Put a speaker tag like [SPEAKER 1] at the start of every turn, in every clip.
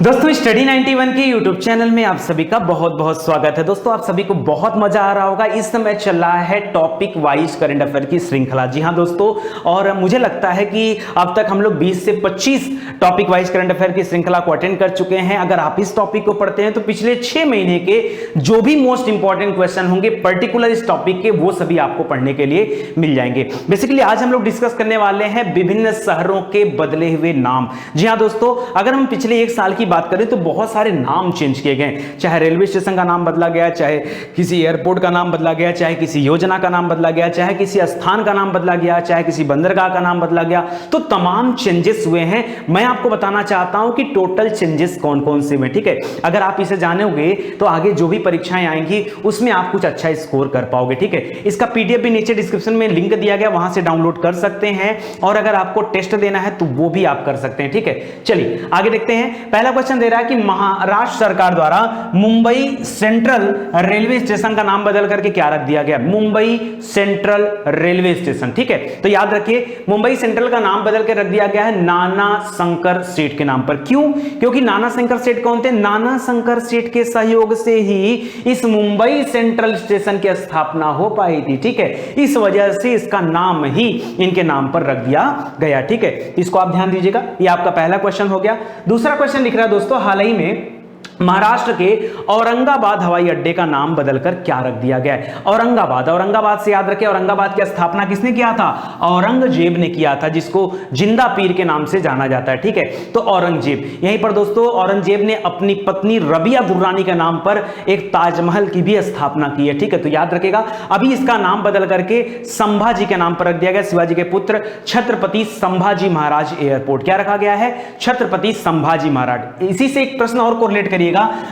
[SPEAKER 1] दोस्तों स्टडी 91 के YouTube channel में आप सभी का बहुत बहुत स्वागत है। दोस्तों आप सभी को बहुत मजा आ रहा होगा। इस समय चल रहा है टॉपिक वाइज करंट अफेयर की श्रृंखला। जी हां दोस्तों, और मुझे लगता है कि अब तक हम लोग 20 से 25 टॉपिक वाइज करंट अफेयर की श्रृंखला को अटेंड कर चुके हैं। अगर आप इस टॉपिक को पढ़ते हैं तो पिछले 6 महीने के जो भी मोस्ट इंपॉर्टेंट क्वेश्चन होंगे पर्टिकुलर इस टॉपिक के, वो सभी आपको पढ़ने के लिए मिल जाएंगे। बेसिकली आज हम लोग डिस्कस करने वाले हैं विभिन्न शहरों के बदले हुए नाम। जी हां दोस्तों, अगर हम पिछले 1 साल की बात करें तो बहुत सारे नाम चेंज किए गए। चाहे रेलवे स्टेशन का नाम बदला गया, चाहे किसी एयरपोर्ट का नाम बदला गया, चाहे किसी योजना का नाम बदला गया, चाहे किसी स्थान का नाम बदला गया, चाहे किसी बंदरगाह का नाम बदला गया, तो तमाम चेंजेस हुए हैं। मैं आपको बताना चाहता हूं कि टोटल चेंजेस कौन कौन से हुए। ठीक है, अगर आप इसे जानोगे तो आगे जो भी परीक्षाएं आएंगी उसमें आप कुछ अच्छा स्कोर कर पाओगे। ठीक है, इसका पीडीएफ भी नीचे डिस्क्रिप्शन में लिंक दिया गया, वहां से डाउनलोड कर सकते हैं, और अगर आपको टेस्ट देना है तो वो भी आप कर सकते हैं। ठीक है, चलिए आगे देखते हैं। पहला क्वेश्चन दे रहा है कि महाराष्ट्र सरकार द्वारा मुंबई सेंट्रल रेलवे स्टेशन का नाम बदल करके क्या रख दिया गया? Mumbai central railway station. ठीक है, तो याद रखिए मुंबई सेंट्रल का नाम बदल के रख दिया गया है नाना शंकर सेठ के नाम पर। क्यों? क्योंकि नाना शंकर सेठ कौन थे? नाना शंकर सेठ के सहयोग से ही इस मुंबई सेंट्रल स्टेशन की स्थापना हो पाई थी। ठीक है, इस वजह से इसका नाम ही इनके नाम पर रख दिया गया। ठीक है, इसको आप ध्यान दीजिएगा। ये आपका पहला क्वेश्चन हो गया। दूसरा क्वेश्चन लिख रहा है दोस्तों, हाल ही में महाराष्ट्र के औरंगाबाद हवाई अड्डे का नाम बदलकर क्या रख दिया गया है? औरंगाबाद। औरंगाबाद से याद रखें, औरंगाबाद की स्थापना किसने किया था? औरंगजेब ने किया था, जिसको जिंदा पीर के नाम से जाना जाता है। ठीक है, तो औरंगजेब। यहीं पर दोस्तों औरंगजेब ने अपनी पत्नी रबिया दुर्रानी के नाम पर एक ताजमहल की भी स्थापना की है। ठीक है, तो याद रखेगा। अभी इसका नाम बदल करके संभाजी के नाम पर रख दिया गया। शिवाजी के पुत्र छत्रपति संभाजी महाराज एयरपोर्ट। क्या रखा गया है? छत्रपति संभाजी महाराज। इसी से एक प्रश्न और कोरिलेट करिए,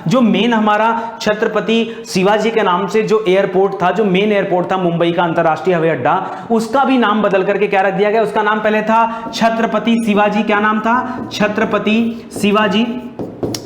[SPEAKER 1] जो मेन हमारा छत्रपति शिवाजी के नाम से जो एयरपोर्ट था, जो मेन एयरपोर्ट था मुंबई का अंतरराष्ट्रीय हवाई अड्डा, उसका भी नाम बदल करके क्या रख दिया गया? उसका नाम पहले था छत्रपति शिवाजी। क्या नाम था? छत्रपति शिवाजी।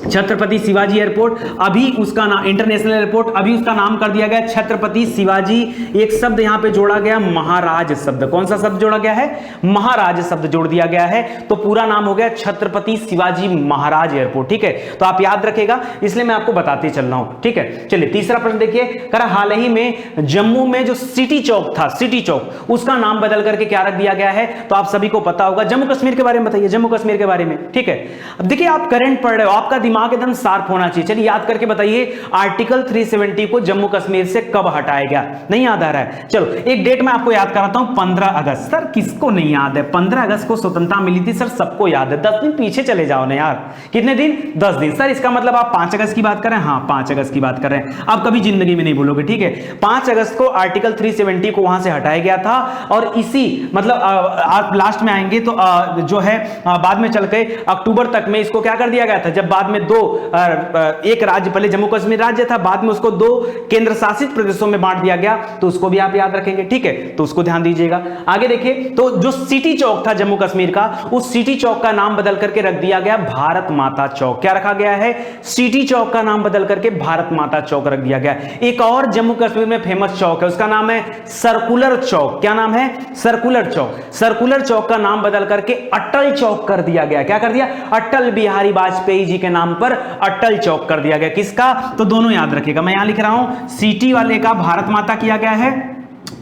[SPEAKER 1] छत्रपति शिवाजी एयरपोर्ट, अभी उसका नाम इंटरनेशनल एयरपोर्ट, अभी उसका नाम कर दिया गया छत्रपति शिवाजी। एक शब्द यहां पे जोड़ा गया, महाराज शब्द। कौन सा शब्द जोड़ा गया है? महाराज शब्द जोड़ दिया गया है, तो पूरा नाम हो गया छत्रपति शिवाजी महाराज एयरपोर्ट। ठीक है, तो आप याद रखेगा, इसलिए मैं आपको बताते चल रहा हूं। ठीक है, चलिए तीसरा प्रश्न देखिए। करा हाल ही में जम्मू में जो सिटी चौक था, सिटी चौक, उसका नाम बदल करके क्या रख दिया गया है? तो आप सभी को पता होगा। जम्मू कश्मीर के बारे में बताइए, जम्मू कश्मीर के बारे में। ठीक है, अब देखिए आप करंट पढ़ रहे हो, आपका दिमाग एकदम शार्प होना चाहिए। चलिए याद करके बताइए, आर्टिकल 370 को जम्मू कश्मीर से कब हटाया गया? नहीं याद आ रहा है? चलो एक डेट मैं आपको याद कराता हूं, 15 अगस्त। सर किसको नहीं याद है? 15 अगस्त को स्वतंत्रता मिली थी सर, सबको याद है। 10 दिन पीछे चले जाओ ना यार। कितने दिन? 10 दिन। सर इसका मतलब आप 5 अगस्त की बात कर रहे हैं? हाँ 5 अगस्त की बात कर रहे हैं। आप कभी जिंदगी में नहीं बोलोगे। ठीक है, 5 अगस्त को आर्टिकल 370 को वहां से हटाया गया था, और इसी मतलब आप लास्ट में आएंगे तो जो है बाद में चल के अक्टूबर तक में इसको क्या कर दिया गया था, जब बाद में एक राज्य, पहले जम्मू कश्मीर राज्य था, बाद में उसको 2 केंद्र शासित प्रदेशों में बांट दिया गया, तो उसको भी आप याद रखेंगे। ठीक है, तो उसको ध्यान दीजिएगा। आगे देखिए, तो जो सिटी चौक था जम्मू कश्मीर का, उस सिटी चौक का नाम बदल करके रख दिया गया भारत माता चौक। क्या रखा गया है? सिटी चौक का नाम बदल करके भारत माता चौक रख दिया गया। एक और जम्मू कश्मीर में फेमस चौक है, उसका नाम है सर्कुलर चौक। क्या नाम है? सर्कुलर चौक। सर्कुलर चौक का नाम बदल करके अटल चौक कर दिया गया। क्या कर दिया? अटल बिहारी वाजपेयी जी के नाम पर अटल चौक कर दिया गया। किसका? तो दोनों याद रखिएगा। मैं यहां लिख रहा हूं, सिटी वाले का भारत माता किया गया है,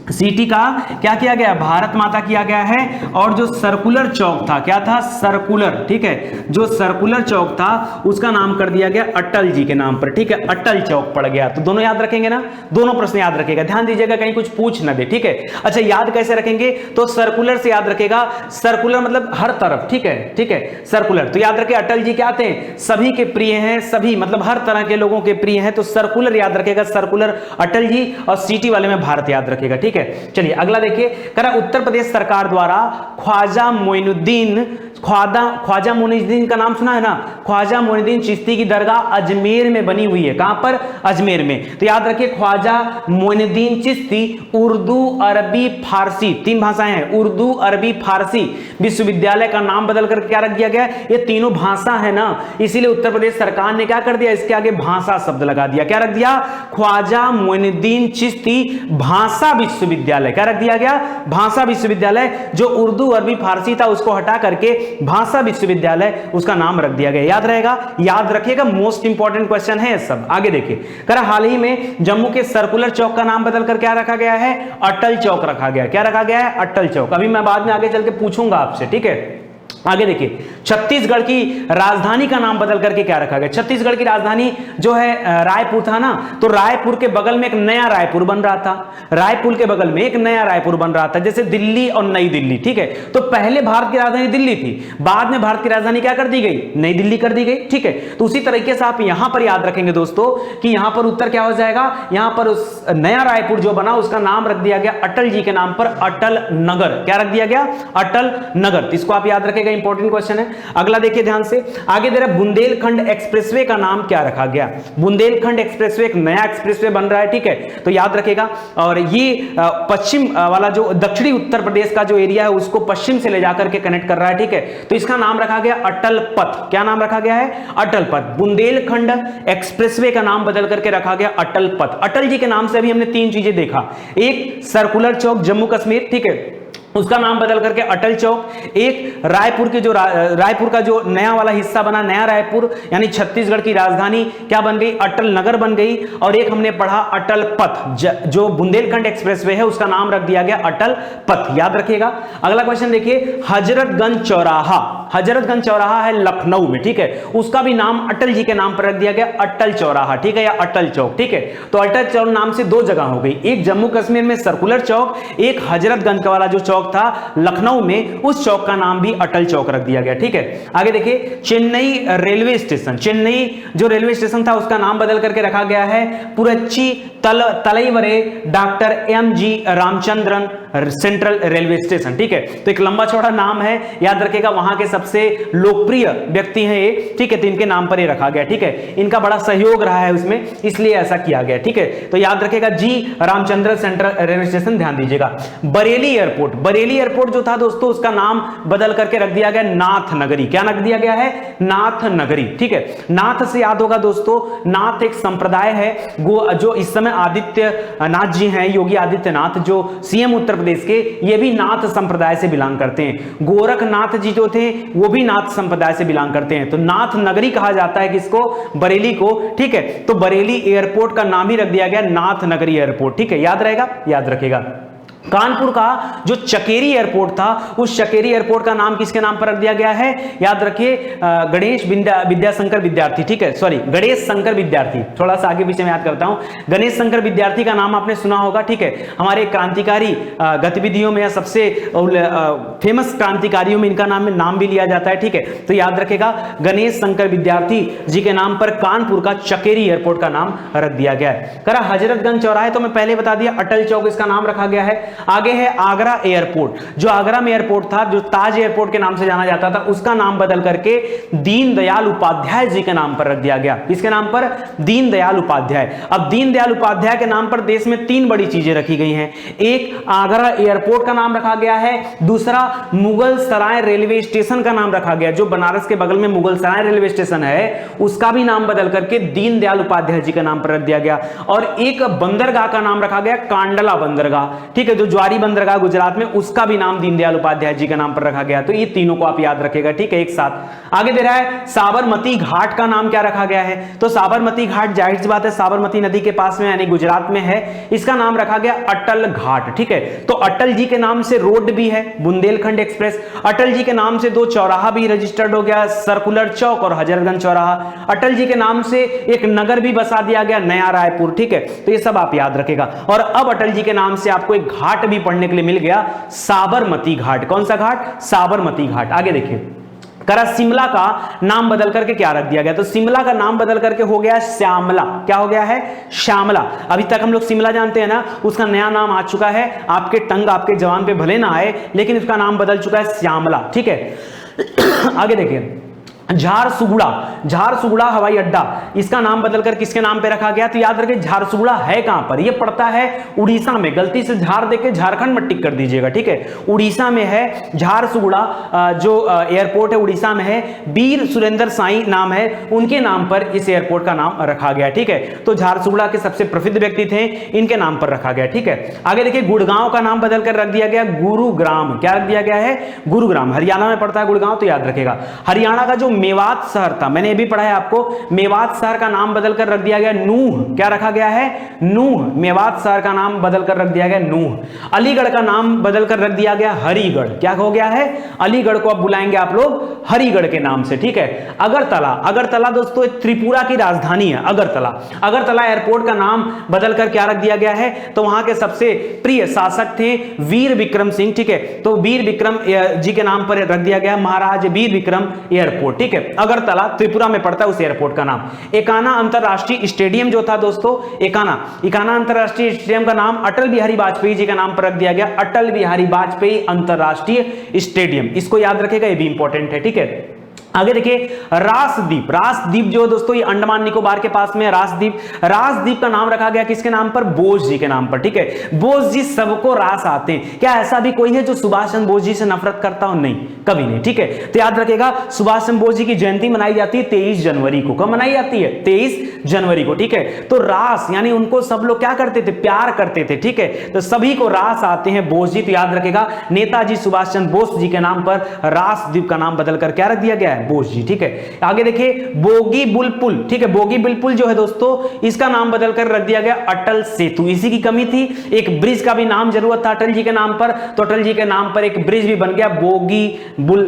[SPEAKER 1] सिटी का क्या किया गया? भारत माता किया गया है, और जो सर्कुलर चौक था, क्या था? सर्कुलर। ठीक है, जो सर्कुलर चौक था उसका नाम कर दिया गया अटल जी के नाम पर। ठीक है, अटल चौक पड़ गया। तो दोनों याद रखेंगे ना? दोनों प्रश्न याद रखेगा, ध्यान दीजिएगा कहीं कुछ पूछ ना दे। ठीक है, अच्छा याद कैसे रखेंगे? तो सर्कुलर से याद रखेगा, सर्कुलर मतलब हर तरफ। ठीक है, ठीक है, सर्कुलर। तो याद रखे अटल जी क्या थे? सभी के प्रिय हैं, सभी मतलब हर तरह के लोगों के प्रिय हैं, तो सर्कुलर याद रखेगा, सर्कुलर अटल जी, और सिटी वाले में भारत याद रखेगा। ठीक है, चलिए अगला देखिए। करा उत्तर प्रदेश सरकार द्वारा ख्वाजा मोइनुद्दीन का नाम सुना है ना? ख्वाजा मोइनुद्दीन चिश्ती की दरगाह अजमेर में बनी हुई है। कहां पर? अजमेर में। तो याद रखिए ख्वाजा मोइनुद्दीन चिश्ती उर्दू अरबी फारसी 3 भाषाएं हैं, उर्दू अरबी फारसी विश्वविद्यालय का नाम बदल कर क्या रख दिया गया? ये तीनों भाषा है ना, इसीलिए उत्तर प्रदेश सरकार ने क्या कर दिया? इसके आगे भाषा शब्द लगा दिया। क्या रख दिया? ख्वाजा मोइनुद्दीन चिश्ती भाषा विश्वविद्यालय। क्या रख दिया गया? भाषा विश्वविद्यालय। जो उर्दू अरबी फारसी था उसको हटा करके भाषा विश्वविद्यालय उसका नाम रख दिया गया। याद रहेगा, याद रखिएगा, मोस्ट इंपॉर्टेंट क्वेश्चन है सब। आगे देखिए, करा हाल ही में जम्मू के सर्कुलर चौक का नाम बदलकर क्या रखा गया है? अटल चौक रखा गया। क्या रखा गया है? अटल चौक। अभी मैं बाद में आगे चल के पूछूंगा आपसे, ठीक है। आगे देखिए, छत्तीसगढ़ की राजधानी का नाम बदल करके क्या रखा गया? छत्तीसगढ़ की राजधानी जो है रायपुर था ना, तो रायपुर के बगल में एक नया रायपुर बन रहा था। रायपुर के बगल में एक नया रायपुर बन रहा था, जैसे दिल्ली और नई दिल्ली, ठीक है। तो पहले भारत की राजधानी दिल्ली थी, बाद में भारत की राजधानी क्या कर दी गई? नई दिल्ली कर दी गई, ठीक है। तो उसी तरीके से आप यहां पर याद रखेंगे दोस्तों कि यहां पर उत्तर क्या हो जाएगा? यहां पर उस नया रायपुर जो बना उसका नाम रख दिया गया अटल जी के नाम पर, अटल नगर। क्या रख दिया गया? अटल नगर। इसको आप याद रखेगा, इंपॉर्टेंट क्वेश्चन है। अगला देखिए ध्यान से, आगे दे रहा बुंदेलखंड एक्सप्रेसवे का नाम क्या रखा गया? बुंदेलखंड एक्सप्रेसवे एक नया एक्सप्रेसवे बन रहा है, ठीक है, तो याद रखेगा। और ये पश्चिम वाला जो दक्षिणी उत्तर प्रदेश का जो एरिया है उसको पश्चिम से ले जाकर के कनेक्ट कर रहा है, ठीक है। तो इसका नाम रखा गया अटल पथ। क्या नाम रखा गया है? अटल पथ। बुंदेलखंड एक्सप्रेसवे का नाम बदल करके रखा गया अटल पथ। अटल जी के नाम से अभी हमने तीन चीजें देखा, एक सर्कुलर चौक जम्मू कश्मीर, ठीक है, उसका नाम बदल करके अटल चौक। एक रायपुर के जो रायपुर का जो नया वाला हिस्सा बना, नया रायपुर, यानी छत्तीसगढ़ की राजधानी क्या बन गई? अटल नगर बन गई। और एक हमने पढ़ा अटल पथ, जो बुंदेलखंड एक्सप्रेसवे है उसका नाम रख दिया गया अटल पथ। याद रखिएगा। अगला क्वेश्चन देखिए, हजरतगंज चौराहा। हजरतगंज चौराहा है लखनऊ में, ठीक है, उसका भी नाम अटल जी के नाम पर रख दिया गया अटल चौराहा, ठीक है, या अटल चौक, ठीक है। तो अटल चौक नाम से दो जगह हो गई, एक जम्मू कश्मीर में सर्कुलर चौक, एक हजरतगंज वाला जो चौक था लखनऊ में, उस चौक का नाम भी अटल चौक रख दिया गया, ठीक है। आगे देखिए, चेन्नई रेलवे स्टेशन, चेन्नई जो रेलवे स्टेशन था उसका नाम बदल करके रखा गया है Puratchi Thalaivar doctor MG. Ramachandran central railway station, ठीक है। तो एक लंबा चौड़ा नाम है, याद रखेगा। वहां के सबसे लोकप्रिय व्यक्ति हैं ये, ठीक है, तो इनके नाम पर ये रखा गया, ठीक है। इनका बड़ा सहयोग रहा है उसमें, इसलिए ऐसा किया गया, ठीक है। तो याद रखेगा, जी रामचंद्र सेंट्रल रेलवे स्टेशन, ध्यान दीजिएगा। बरेली एयरपोर्ट, बरेली एयरपोर्ट जो था दोस्तों उसका नाम बदल करके रख दिया गया नाथ नगरी। क्या रख दिया गया है? नाथ नगरी, ठीक है। नाथ से याद होगा दोस्तों, नाथ एक संप्रदाय है जो इस समय आदित्यनाथ जी हैं, योगी आदित्यनाथ जो सीएम उत्तर प्रदेश के, ये भी नाथ संप्रदाय से बिलोंग करते हैं। गोरखनाथ जी जो थे वो भी नाथ संप्रदाय से बिलोंग करते हैं। तो नाथ नगरी कहा जाता है किसको? बरेली को, ठीक है। तो बरेली एयरपोर्ट का नाम ही रख दिया गया नाथ नगरी एयरपोर्ट, ठीक है, याद रहेगा, याद रखेगा। कानपुर का जो चकेरी एयरपोर्ट था, उस चकेरी एयरपोर्ट का नाम किसके नाम पर रख दिया गया है? याद रखिए, गणेश विद्याशंकर विद्यार्थी, ठीक है, सॉरी गणेश शंकर विद्यार्थी, थोड़ा सा आगे पीछे मैं याद करता हूं। गणेश शंकर विद्यार्थी का नाम आपने सुना होगा, ठीक है। हमारे क्रांतिकारी गतिविधियों में या सबसे फेमस क्रांतिकारियों में इनका नाम भी लिया जाता है, ठीक है। तो याद रखेगा, गणेश शंकर विद्यार्थी जी के नाम पर कानपुर का चकेरी एयरपोर्ट का नाम रख दिया गया है। करा हजरतगंज चौराहे तो मैं पहले बता दिया, अटल चौक इसका नाम रखा गया है। आगे है आगरा एयरपोर्ट, जो आगरा में एयरपोर्ट था, जो ताज एयरपोर्ट के नाम से जाना जाता था, उसका नाम बदल करके दीनदयाल उपाध्याय जी के नाम पर रख दिया गया। किसके नाम पर? दीनदयाल उपाध्याय। अब दीनदयाल उपाध्याय के नाम पर देश में तीन बड़ी चीजें रखी गई हैं। एक आगरा एयरपोर्ट का नाम रखा गया है, दूसरा मुगल सराय रेलवे स्टेशन का नाम रखा गया, जो बनारस के बगल में मुगल सराय रेलवे स्टेशन है उसका भी नाम बदल करके दीनदयाल उपाध्याय जी के नाम पर रख दिया गया। और एक बंदरगाह का नाम रखा गया कांडला बंदरगाह, ठीक है, जो ज्वारी बंदरगाह गुजरात में, उसका भी नाम दीनदयाल उपाध्याय जी के नाम पर रखा गया। तो ये तीनों को आप याद रखेगा, ठीक है, एक साथ। आगे दे रहा है साबरमती घाट का नाम क्या रखा गया है? तो साबरमती घाट जाहिर सी बात है साबरमती नदी के पास में यानी गुजरात में है, इसका नाम रखा गया अटल घाट, ठीक है। तो अटल जी के नाम से रोड भी है बुंदेलखंड एक्सप्रेस, अटल जी के नाम से दो चौराहा भी रजिस्टर्ड हो गया, सर्कुलर चौक और हजरतगंज चौराहा। अटल जी के नाम से एक नगर भी बसा दिया गया, नया रायपुर, ठीक है। तो ये सब आप याद रखेगा। और अब अटल जी के नाम से आपको एक घाट भी पढ़ने के लिए मिल गया, साबरमती घाट। कौन सा घाट? साबरमती घाट। आगे देखिए, करा शिमला का नाम बदल करके क्या रख दिया गया? तो शिमला का नाम बदल करके हो गया श्यामला। क्या हो गया है? श्यामला। अभी तक हम लोग शिमला जानते हैं ना, उसका नया नाम आ चुका है, आपके टंग आपके जवान पे भले ना आए, लेकिन उसका नाम बदल चुका है श्यामला, ठीक है। आगे देखिए, झारसुगुड़ा, झारसुगुड़ा हवाई अड्डा, इसका नाम बदलकर किसके नाम पे रखा गया? तो याद रखिए झारसुगुड़ा है कहां पर? यह पड़ता है उड़ीसा में। गलती से झार देके झारखंड में टिक कर दीजिएगा, ठीक है। उड़ीसा में है झारसुगुड़ा, जो एयरपोर्ट है उड़ीसा में है। वीर सुरेंद्र साई नाम है, उनके नाम पर इस एयरपोर्ट का नाम रखा गया, ठीक है। तो झारसुगुड़ा के सबसे प्रसिद्ध व्यक्ति थे, इनके नाम पर रखा गया, ठीक है। आगे देखिए गुड़गांव का नाम बदलकर रख दिया गया गुरुग्राम। क्या रख दिया गया है? गुरुग्राम। हरियाणा में पड़ता है गुड़गांव, तो याद रखेगा। हरियाणा का जो मेवात शहर था, मैंने ये भी पढ़ा है आपको, मेवात शहर का नाम बदलकर रख दिया गया नूह। क्या रखा गया है? नूह। मेवात शहर का नाम बदलकर रख दिया गया नूह। अलीगढ़ का नाम बदलकर रख दिया गया हरिगढ़। क्या हो गया है? अलीगढ़ को अब बुलाएंगे आप लोग हरिगढ़ के नाम से, ठीक है। अगरतला, अगरतला दोस्तों त्रिपुरा की राजधानी है अगरतला। अगरतला एयरपोर्ट का नाम बदलकर क्या रख दिया गया है? तो वहां के सबसे प्रिय शासक थे वीर विक्रम सिंह, ठीक है। तो वीर विक्रम जी के नाम पर रख दिया गया महाराज वीर विक्रम एयरपोर्ट, ठीक है। अगरतला त्रिपुरा में पड़ता है उस एयरपोर्ट का नाम। एकाना अंतरराष्ट्रीय स्टेडियम जो था दोस्तों, एकाना अंतरराष्ट्रीय स्टेडियम का नाम अटल बिहारी वाजपेयी जी के नाम पर रख दिया गया अटल बिहारी वाजपेयी अंतरराष्ट्रीय स्टेडियम। इसको याद रखेगा, ये भी इंपॉर्टेंट है, ठीक है। आगे देखिए रासद्वीप। रासद्वीप जो दोस्तों ये अंडमान निकोबार के पास में रासद्वीप। रासद्वीप का नाम रखा गया किसके नाम पर? बोस जी के नाम पर, ठीक है। बोस जी सबको रास आते हैं। क्या ऐसा भी कोई है जो सुभाष चंद्र बोस जी से नफरत करता हो? नहीं, कभी नहीं, ठीक है। तो याद रखेगा सुभाष चंद्र बोस जी की जयंती मनाई जाती है 23 जनवरी को। कब मनाई जाती है? 23 जनवरी को, ठीक है। तो रास यानी उनको सब लोग क्या करते थे? प्यार करते थे, ठीक है। तो सभी को रास आते हैं बोस जी। तो याद रखेगा नेताजी सुभाष चंद्र बोस जी के नाम पर रासद्वीप का नाम बदलकर क्या रख दिया गया है? बोस जी, ठीक है। आगे देखिए बोगीबिल पुल, ठीक है। बोगीबिल पुल जो है दोस्तों इसका नाम बदलकर रख दिया गया अटल सेतु। इसी की कमी थी, एक ब्रिज का भी नाम जरूरत था अटल जी के नाम पर, तो अटल जी के नाम पर एक ब्रिज भी बन गया बोगीबिल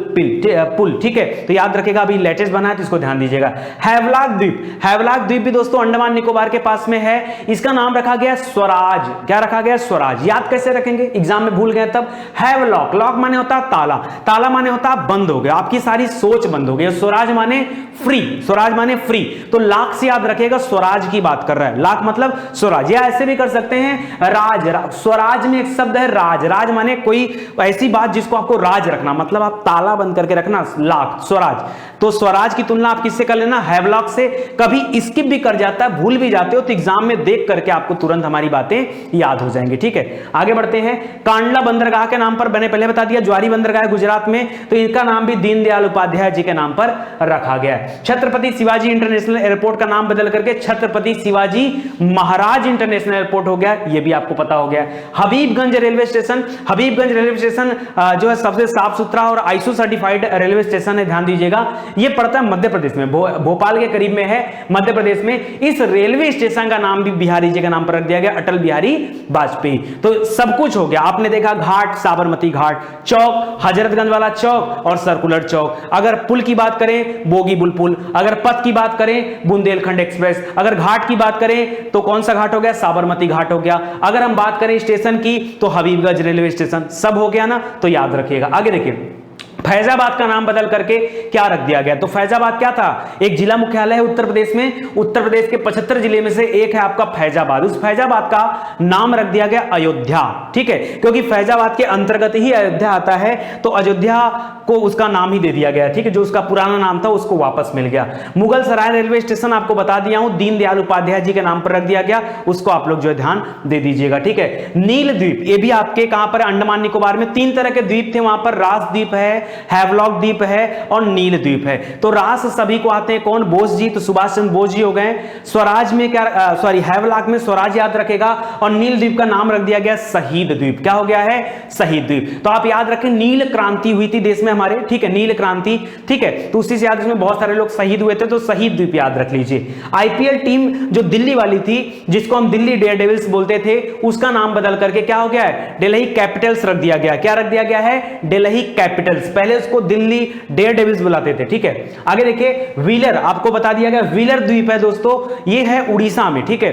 [SPEAKER 1] पुल, ठीक है। तो याद रखेगा अभी लेटेस्ट बना है तो इसको ध्यान दीजिएगा। हैवलॉक द्वीप, हैवलॉक द्वीप भी दोस्तों अंडमान निकोबार के पास में है। इसका नाम रखा गया स्वराज। क्या रखा गया? स्वराज। याद कैसे रखेंगे? एग्जाम में भूल गए तब। हैवलॉक, लॉक माने होता ताला, ताला माने होता बंद हो गया, आपकी सारी सोच बंद हो गई। स्वराज माने फ्री, स्वराज माने फ्री, तो लाख से याद रखेगा स्वराज की बात कर रहा है। लाख मतलब स्वराज। या ऐसे भी कर सकते हैं राज, स्वराज में एक शब्द है राज। राज माने कोई ऐसी बात जिसको आपको राज रखना, मतलब आप ताला बंद करके रखना, लाख स्वराज। तो स्वराज की तुलना आप किससे कर लेना? हैवलॉक से। कभी स्किप भी कर जाता है, भूल भी जाते हो, तो एग्जाम में देख करके आपको तुरंत हमारी बातें याद हो जाएंगी, ठीक है। आगे बढ़ते हैं। कांडला बंदरगाह के नाम पर मैंने पहले बता दिया, ज्वारी बंदरगाह गुजरात में, तो इनका नाम भी दीनदयाल उपाध्याय जी के नाम पर रखा गया है। छत्रपति शिवाजी इंटरनेशनल एयरपोर्ट का नाम बदल करके छत्रपति शिवाजी महाराज इंटरनेशनल एयरपोर्ट हो गया, यह भी आपको पता हो गया। Habibganj railway station, Habibganj railway station जो है सबसे साफ सुथरा और आईएसओ सर्टिफाइड रेलवे स्टेशन है, ध्यान दीजिएगा। यह पड़ता है मध्य प्रदेश में, भोपाल के करीब में है, मध्य प्रदेश में। इस रेलवे स्टेशन का नाम भी बिहारी जी के नाम पर रख दिया गया, अटल बिहारी वाजपेयी। तो सब कुछ हो गया, आपने देखा घाट, साबरमती घाट, चौक हजरतगंज वाला चौक और सर्कुलर चौक। अगर पुल की बात करें बोगीबिल पुल, अगर पथ की बात करें बुंदेलखंड एक्सप्रेस, अगर घाट की बात करें तो कौन सा घाट हो गया? साबरमती घाट हो गया। अगर हम बात करें स्टेशन की तो हबीबगंज रेलवे स्टेशन। सब हो गया ना, तो याद रखिएगा। आगे देखिए फैजाबाद का नाम बदल करके क्या रख दिया गया? तो फैजाबाद क्या था? एक जिला मुख्यालय है उत्तर प्रदेश में। उत्तर प्रदेश के 75 जिले में से एक है आपका फैजाबाद। उस फैजाबाद का नाम रख दिया गया अयोध्या, ठीक है, क्योंकि फैजाबाद के अंतर्गत ही अयोध्या आता है, तो अयोध्या को उसका नाम ही दे दिया गया, ठीक है। जो उसका पुराना नाम था उसको वापस मिल गया। मुगल सराय रेलवे स्टेशन आपको बता दिया हूं, दीनदयाल उपाध्याय जी के नाम पर रख दिया गया, उसको आप लोग जो है ध्यान दे दीजिएगा, ठीक है। नील द्वीप, ये भी आपके कहां पर? अंडमान निकोबार में। 3 तरह के द्वीप थे वहां पर, रास द्वीप है, हैवलॉक द्वीप है और नील द्वीप है। तो रास सभी को आते हैं कौन? बोस जी, तो सुभाष चंद्र बोस जी हो गए। स्वराज में क्या, सॉरी हैवलॉक में स्वराज याद रखेगा, और नील द्वीप का नाम रख दिया गया शहीद द्वीप। क्या हो गया है? शहीद द्वीप। तो आप याद रखें नील क्रांति हुई थी देश में हमारे, ठीक है, नील क्रांति, ठीक है, तो उसी से याद रखें बहुत सारे लोग शहीद हुए थे, तो शहीद द्वीप याद रख लीजिए। आईपीएल टीम जो दिल्ली वाली थी, जिसको हम दिल्ली डेयरडेविल्स बोलते थे, उसका नाम बदल करके क्या हो गया है? दिल्ली कैपिटल्स रख दिया गया। क्या रख दिया गया है? दिल्ली कैपिटल्स। पहले उसको दिल्ली डेयरडेविल्स बुलाते थे, ठीक है। आगे देखिए व्हीलर, आपको बता दिया गया व्हीलर द्वीप है दोस्तों, ये है उड़ीसा में, ठीक है।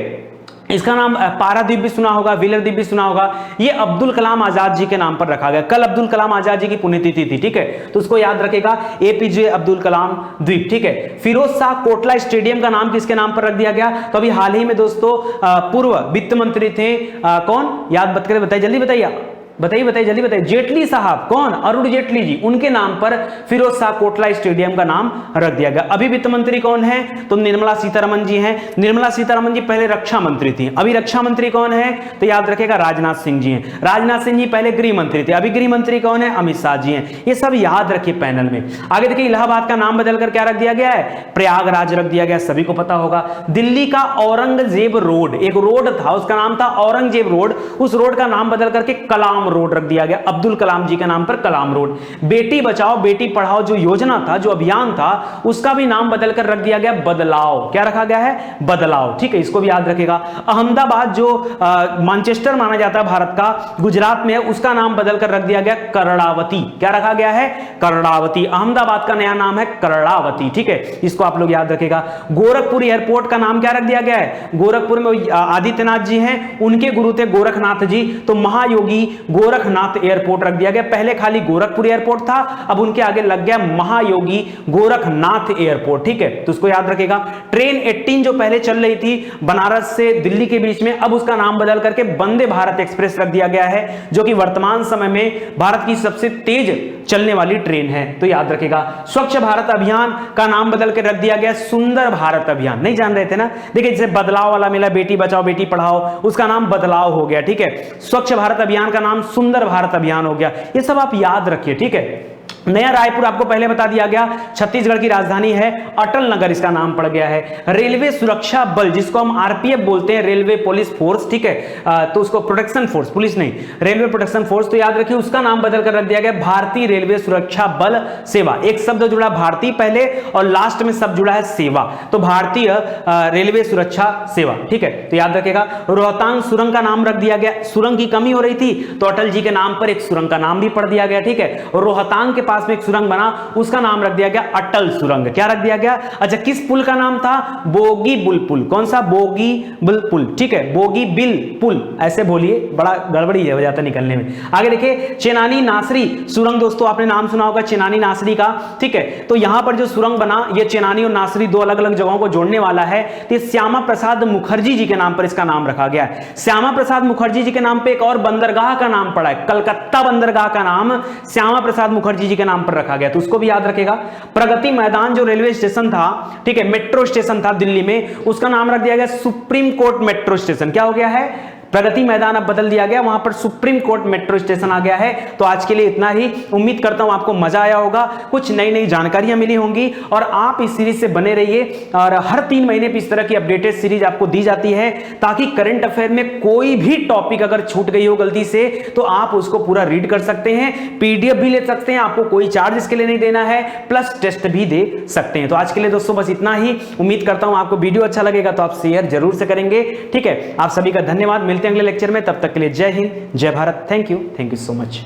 [SPEAKER 1] इसका नाम पारादीप भी सुना होगा, व्हीलर द्वीप भी सुना होगा। ये अब्दुल कलाम आजाद जी के नाम पर रखा गया। कल अब्दुल कलाम आजाद जी की पुण्यतिथि थी, ठीक है, तो उसको याद रखेगा, एपीजे अब्दुल कलाम द्वीप, ठीक है। फिरोज शाह कोटला स्टेडियम का नाम किसके नाम पर रख दिया गया? तो अभी हाल ही में दोस्तों पूर्व वित्त मंत्री थे कौन? याद करके बताइए, जल्दी बताइए। बताइए बताइए जल्दी बताइए। जेटली साहब, कौन? अरुण जेटली जी, उनके नाम पर फिरोज शाह कोटला स्टेडियम का नाम रख दिया गया। अभी वित्त मंत्री कौन है? तो निर्मला सीतारमण जी हैं। निर्मला सीतारमण जी पहले रक्षा मंत्री थी। अभी रक्षा मंत्री कौन है? तो याद रखेगा राजनाथ सिंह जी हैं। राजनाथ सिंह जी पहले गृह मंत्री थे। अभी गृह मंत्री कौन है? अमित शाह जी हैं। ये सब याद रखिए पैनल में। आगे देखिए, इलाहाबाद का नाम बदलकर क्या रख दिया गया है? प्रयागराज रख दिया गया, सभी को पता होगा। दिल्ली का औरंगजेब रोड, एक रोड था, उसका नाम था औरंगजेब रोड, उस रोड का नाम बदल करके कलाम रोड रख दिया गया, अब्दुल कलाम जी के नाम पर कलाम रोड। बेटी बचाओ बेटी पढ़ाओ जो योजना था, जो अभियान था, उसका भी नाम बदलकर रख दिया गया बदलाव। क्या रखा गया है? बदलाव। ठीक है, इसको भी याद रखेगा। अहमदाबाद जो मैनचेस्टर माना जाता है भारत का, गुजरात में, उसका नाम बदलकर रख दिया गया कर्णावती। क्या रखा गया है? कर्णावती। अहमदाबाद का नया नाम है कर्णावती। ठीक है, इसको आप लोग याद रखेगा। गोरखपुर एयरपोर्ट का नाम क्या रख दिया गया है? गोरखपुर में आदित्यनाथ जी हैं, उनके गुरु थे गोरखनाथ जी, तो महायोगी गोरखनाथ एयरपोर्ट रख दिया गया। पहले खाली गोरखपुर एयरपोर्ट था, अब उनके आगे लग गया महायोगी गोरखनाथ एयरपोर्ट। ठीक है, तो उसको याद रखेगा। ट्रेन 18 जो पहले चल रही थी बनारस से दिल्ली के बीच में, अब उसका नाम बदल करके वंदे भारत एक्सप्रेस रख दिया गया है, जो कि वर्तमान समय में भारत की सबसे तेज चलने वाली ट्रेन है, तो याद रखेगा। स्वच्छ भारत अभियान का नाम बदल के रख दिया गया सुंदर भारत अभियान। नहीं जान रहे थे ना? देखिए, जैसे बदलाव वाला मिला, बेटी बचाओ बेटी पढ़ाओ, उसका नाम बदलाव हो गया। ठीक है, स्वच्छ भारत अभियान का नाम सुंदर भारत अभियान हो गया। ये सब आप याद रखिए। ठीक है, नया रायपुर आपको पहले बता दिया गया, छत्तीसगढ़ की राजधानी है, अटल नगर इसका नाम पड़ गया है। रेलवे सुरक्षा बल, जिसको हम आरपीएफ बोलते हैं, रेलवे पुलिस फोर्स, ठीक है, तो उसको प्रोटेक्शन फोर्स, पुलिस नहीं, रेलवे प्रोटेक्शन फोर्स, तो याद रखिए उसका नाम बदलकर रख दिया गया भारतीय रेलवे सुरक्षा बल सेवा। एक शब्द जुड़ा भारतीय पहले और लास्ट में शब्द जुड़ा है सेवा, तो भारतीय रेलवे सुरक्षा सेवा। ठीक है, तो याद रखेगा। रोहतांग सुरंग का नाम रख दिया गया, सुरंग की कमी हो रही थी तो अटल जी के नाम पर एक सुरंग का नाम भी पड़ दिया गया। ठीक है, रोहतांग के पास में एक सुरंग बना, उसका नाम रख दिया गया अटल सुरंग। क्या रख दिया गया? अच्छा, किस पुल का नाम था? बोगी बुल पुल। कौन सा? बोगी बुल पुल। ठीक है, बोगी बिल पुल, ऐसे बोलिए, बड़ा गड़बड़ी हो जाता निकलने में। आगे देखिए, चेनानी नासरी सुरंग, दोस्तों आपने नाम सुना होगा चेनानी नासरी का। ठीक है, तो यहां पर जो सुरंग बना, ये चेनानी और नासरी दो अलग अलग जगहों को जोड़ने वाला है, तो श्यामा प्रसाद मुखर्जी जी के नाम पर इसका नाम रखा गया है। श्यामा प्रसाद मुखर्जी जी के नाम पे एक और बंदरगाह का नाम पड़ा है, कलकत्ता बंदरगाह का नाम श्यामा प्रसाद मुखर्जी जी के नाम पर रखा गया, तो उसको भी याद रखेगा। प्रगति मैदान जो रेलवे स्टेशन था, ठीक है, मेट्रो स्टेशन था दिल्ली में, उसका नाम रख दिया गया सुप्रीम कोर्ट मेट्रो स्टेशन। क्या हो गया है? प्रगति मैदान अब बदल दिया गया, वहां पर सुप्रीम कोर्ट मेट्रो स्टेशन आ गया है। तो आज के लिए इतना ही। उम्मीद करता हूं आपको मजा आया होगा, कुछ नई नई जानकारियां मिली होंगी, और आप इस सीरीज से बने रहिए। और हर 3 महीने पे इस तरह की अपडेटेड सीरीज आपको दी जाती है, ताकि करंट अफेयर में कोई भी टॉपिक अगर छूट गई हो गलती से, तो आप उसको पूरा रीड कर सकते हैं, पीडीएफ भी ले सकते हैं, आपको कोई चार्ज इसके लिए नहीं देना है, प्लस टेस्ट भी दे सकते हैं। तो आज के लिए दोस्तों बस इतना ही। उम्मीद करता हूं आपको वीडियो अच्छा लगेगा तो आप शेयर जरूर से करेंगे। ठीक है, आप सभी का धन्यवाद। मिलते हैं अगले लेक्चर में, तब तक के लिए जय हिंद, जय Bharat. Thank you so much.